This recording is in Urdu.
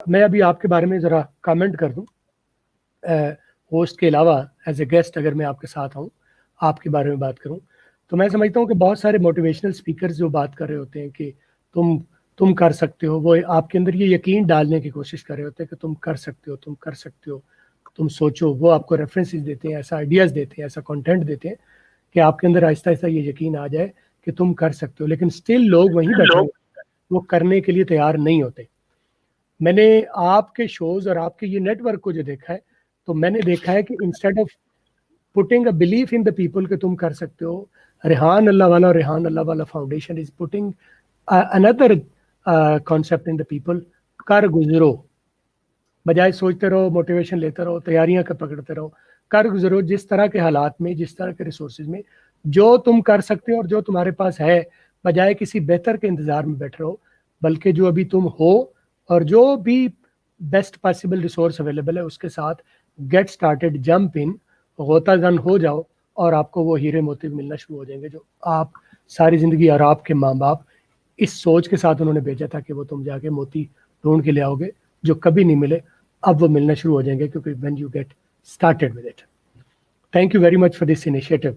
میں ابھی آپ کے بارے میں ذرا کامنٹ کر دوں. ہوسٹ کے علاوہ ایز اے گیسٹ اگر میں آپ کے ساتھ آؤں, آپ کے بارے میں بات کروں, تو میں سمجھتا ہوں کہ بہت سارے موٹیویشنل اسپیکرز جو بات کر رہے ہوتے ہیں کہ تم کر سکتے ہو, وہ آپ کے اندر یہ یقین ڈالنے کی کوشش کر رہے ہوتے ہیں کہ تم کر سکتے ہو, تم کر سکتے ہو, تم سوچو. وہ آپ کو ریفرنسز دیتے ہیں, ایسا آئیڈیاز دیتے ہیں, ایسا کنٹینٹ دیتے ہیں کہ آپ کے اندر آہستہ آہستہ یہ یقین آ جائے کہ تم کر سکتے ہو. لیکن اسٹل لوگ وہیں بیٹھے ہوئے, وہ کرنے کے لیے تیار نہیں ہوتے. میں نے آپ کے شوز اور آپ کے یہ نیٹ ورک کو جو دیکھا ہے, تو میں نے دیکھا ہے کہ instead of putting a belief in the people کہ تم کر سکتے ہو, ریحان اللہ والا اور ریحان اللہ والا foundation is putting another concept in the people. کر گزرو, بجائے سوچتے رہو, موٹیویشن لیتے رہو, تیاریاں پکڑتے رہو. کر گزرو جس طرح کے حالات میں, جس طرح کے ریسورسز میں جو تم کر سکتے ہو اور جو تمہارے پاس ہے, بجائے کسی بہتر کے انتظار میں بیٹھ رہو, بلکہ جو ابھی تم ہو اور جو بھی بیسٹ پاسبل ریسورس اویلیبل ہے اس کے ساتھ گیٹ سٹارٹیڈ, جمپ ان, غوطہ زن ہو جاؤ, اور آپ کو وہ ہیرے موتی ملنا شروع ہو جائیں گے جو آپ ساری زندگی اور آپ کے ماں باپ اس سوچ کے ساتھ انہوں نے بھیجا تھا کہ وہ تم جا کے موتی ڈھونڈ کے لے آؤ گے جو کبھی نہیں ملے. اب وہ ملنا شروع ہو جائیں گے کیونکہ when you get started with it. Thank you very much for this initiative.